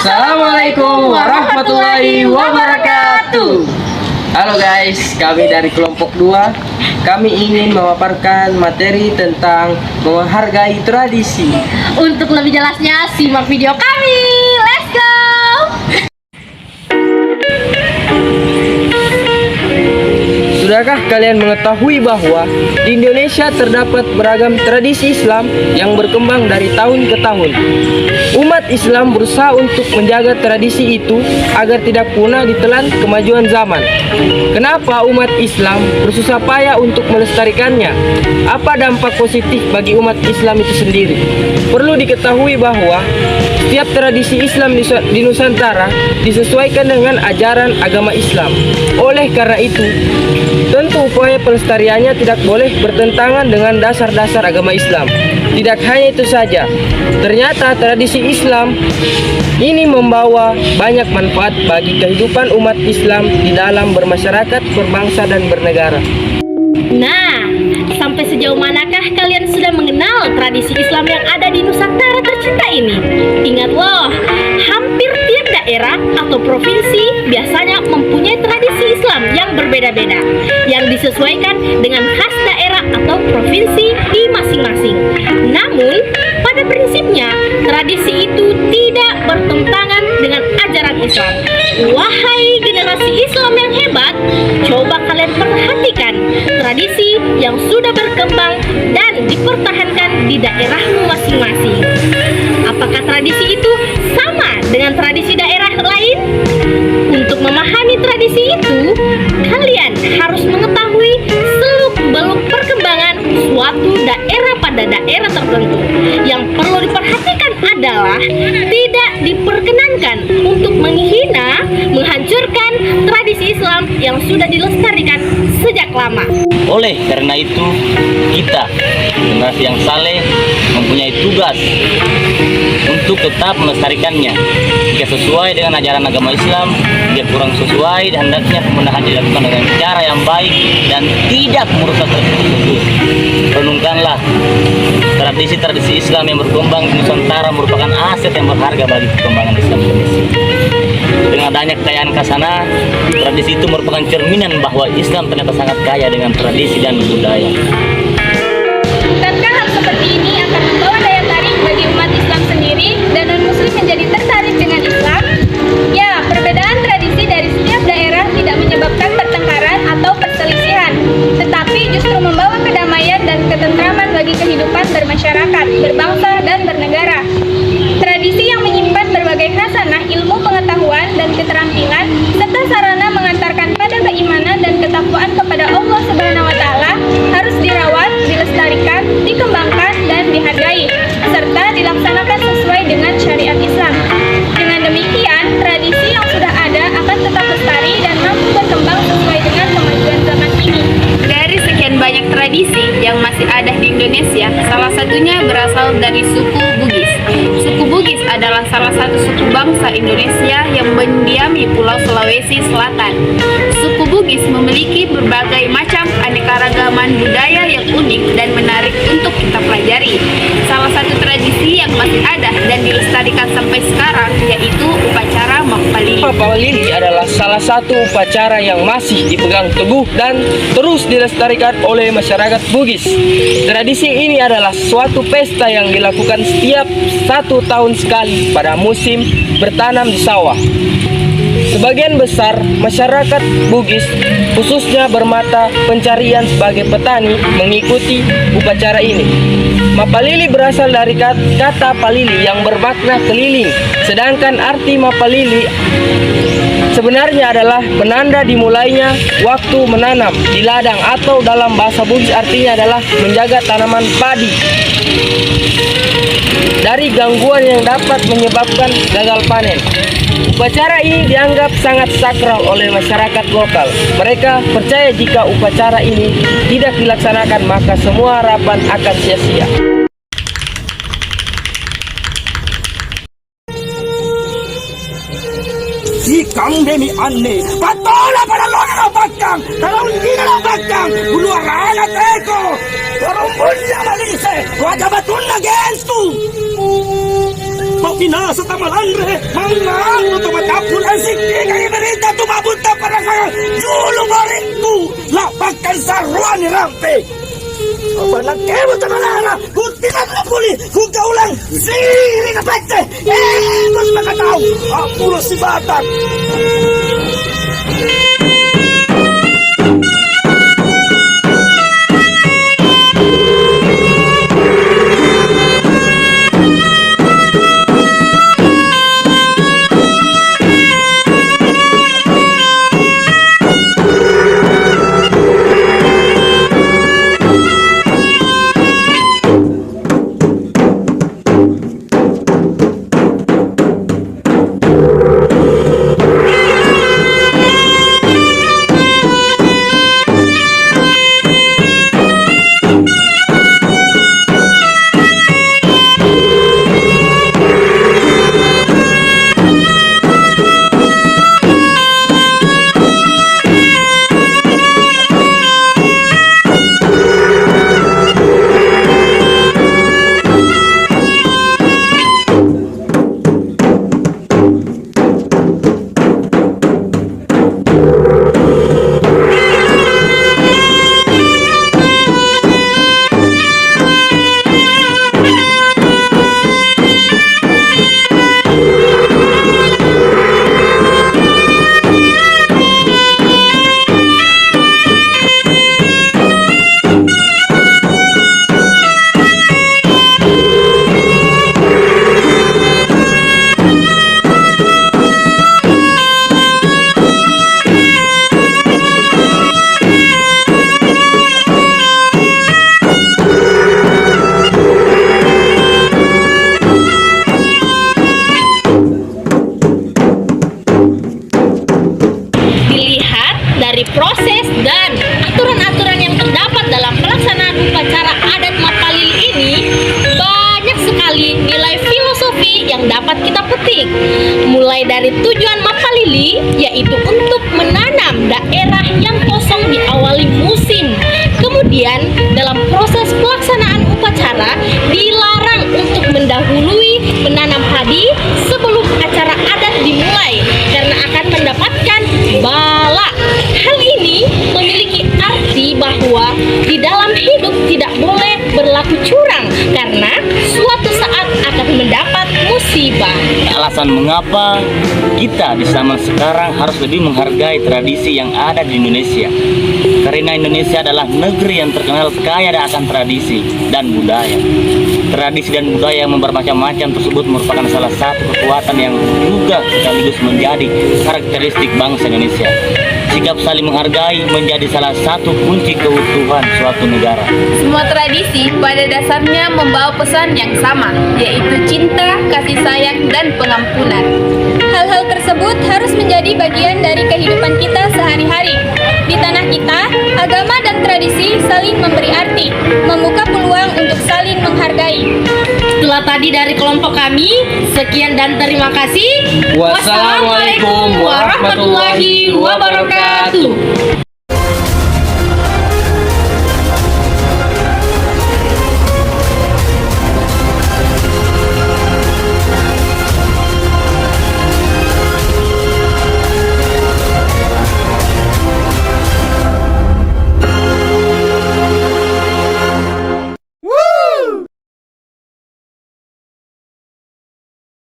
Assalamualaikum warahmatullahi wabarakatuh. Halo guys, kami dari kelompok 2. Kami ingin memaparkan materi tentang menghargai tradisi. Untuk lebih jelasnya, simak video kami. Let's go! Sudahkah kalian mengetahui bahwa di Indonesia terdapat beragam tradisi Islam yang berkembang dari tahun ke tahun? Umat Islam berusaha untuk menjaga tradisi itu agar tidak punah ditelan kemajuan zaman. Kenapa umat Islam bersusah payah untuk melestarikannya? Apa dampak positif bagi umat Islam itu sendiri? Perlu diketahui bahwa setiap tradisi Islam di Nusantara disesuaikan dengan ajaran agama Islam. Oleh karena itu, tentu upaya pelestariannya tidak boleh bertentangan dengan dasar-dasar agama Islam. Tidak hanya itu saja, ternyata tradisi Islam ini membawa banyak manfaat bagi kehidupan umat Islam di dalam bermasyarakat, berbangsa, dan bernegara. Nah, sampai sejauh manakah kalian sudah mengenal tradisi Islam yang ada di Nusantara tercinta ini? Ingat loh, hampir tiap daerah atau provinsi biasanya mempunyai tradisi Islam yang berbeda-beda, yang disesuaikan dengan khas daerah atau provinsi di masing-masing. Namun, pada prinsipnya, tradisi itu tidak bertentangan dengan ajaran Islam. Wahai generasi Islam yang hebat, coba kalian perhatikan tradisi yang sudah berkembang dan dipertahankan di daerahmu masing-masing. Apakah tradisi itu sama dengan tradisi daerah lain? Untuk memahami tradisi itu, kalian harus mengetahui seluk-beluk perkembangan suatu daerah pada daerah tertentu. Yang perlu diperhatikan adalah tidak diperkenankan untuk menghina, menghancurkan tradisi Islam yang sudah dilestarikan sejak lama. Oleh karena itu, kita generasi yang saleh mempunyai tugas untuk tetap melestarikannya. Jika sesuai dengan ajaran agama Islam, jika kurang sesuai, hendaknya pembenahan dilakukan dengan cara yang baik dan tidak merusak tradisi tersebut. Renungkanlah, tradisi-tradisi Islam yang berkembang di Nusantara merupakan aset yang berharga bagi perkembangan Islam Indonesia. Dengan adanya kekayaan khasana, tradisi itu merupakan cerminan bahwa Islam ternyata sangat kaya dengan tradisi dan budaya. Bukankah hal seperti ini akan membawa daya tarik bagi umat Islam sendiri dan non-muslim menjadi tertarik dengan Islam? Ya, perbedaan tradisi dari setiap daerah tidak menyebabkan pertengkaran atau perselisihan, tetapi justru membawa kedamaian dan ketentraman bagi kehidupan bermasyarakat, berbangsa, dan bernegara. Tradisi yang menyimpan berbagai khasanah ilmu pengetahuan dan keterampilan serta sarana mengantarkan pada keimanan dan ketakwaan kepada Allah Subhanahu wa taala harus dirawat, dilestarikan, dikembangkan dan dihargai serta dilaksanakan sesuai dengan syariat Islam. Dengan demikian, tradisi yang sudah ada akan tetap lestari dan mampu berkembang sesuai dengan kemajuan zaman ini. Dari sekian banyak tradisi yang masih ada di Indonesia, salah satunya berasal dari suku Bugis. Suku Bugis adalah salah satu suku bangsa Indonesia yang mendiami Pulau Sulawesi Selatan. Suku Bugis memiliki berbagai macam aneka-ragaman budaya yang unik dan menarik untuk kita pelajari. Salah satu tradisi yang masih ada dan dilestarikan sampai sekarang yaitu upacara Mapalili. Mapalili adalah salah satu upacara yang masih dipegang teguh dan terus dilestarikan oleh masyarakat Bugis. Tradisi ini adalah suatu pesta yang dilakukan setiap 1 tahun sekali pada musim bertanam di sawah. Sebagian besar masyarakat Bugis, khususnya bermata pencarian sebagai petani, mengikuti upacara ini. Mapalili berasal dari kata palili yang bermakna keliling, sedangkan arti Mapalili sebenarnya adalah penanda dimulainya waktu menanam di ladang, atau dalam bahasa Bugis artinya adalah menjaga tanaman padi dari gangguan yang dapat menyebabkan gagal panen. Upacara ini dianggap sangat sakral oleh masyarakat lokal. Mereka percaya jika upacara ini tidak dilaksanakan maka semua harapan akan sia-sia. Ikang demi aneh, patola pada lona na bakang, kalau hindi na bakang, buluaraan at eko, karumbun niya malise, wajah batun na genstu. pinasa tamalandre, mangang tumatapul ang sikti kay berita tumabunta para sa julo baringku, lapagkan sa ruan ni Rampe. Apa nak kemo tamalana, buktikan na puli, kung kaulang siri na pagte, mas makataw, apulo si Batang. Dari proses dan aturan-aturan yang terdapat dalam pelaksanaan upacara adat Mapalili ini, banyak sekali nilai filosofi yang dapat kita petik. Mulai dari tujuan Mapalili, yaitu untuk menanam daerah yang kosong di awali musim. Kemudian, dalam proses pelaksanaan upacara, dilarang untuk mendahului menanam padi sebelum acara adat dimulai, karena akan mendapatkan bala. Hal ini memiliki arti bahwa di dalam hidup tidak boleh berlaku curang karena suatu saat akan mendapat musibah. Alasan mengapa kita di zaman sekarang harus lebih menghargai tradisi yang ada di Indonesia. Karena Indonesia adalah negeri yang terkenal kaya akan tradisi dan budaya. Tradisi dan budaya yang bermacam-macam tersebut merupakan salah satu kekuatan yang juga sekaligus menjadi karakteristik bangsa Indonesia. Sikap saling menghargai menjadi salah satu kunci keutuhan suatu negara. Semua tradisi pada dasarnya membawa pesan yang sama, yaitu cinta, kasih sayang, dan pengampunan. Hal-hal tersebut harus menjadi bagian dari kehidupan kita sehari-hari. Di tanah kita, agama dan tradisi saling memberi arti, membuka peluang untuk saling menghargai. Itulah tadi dari kelompok kami. Sekian dan terima kasih. Wassalamualaikum warahmatullahi wabarakatuh.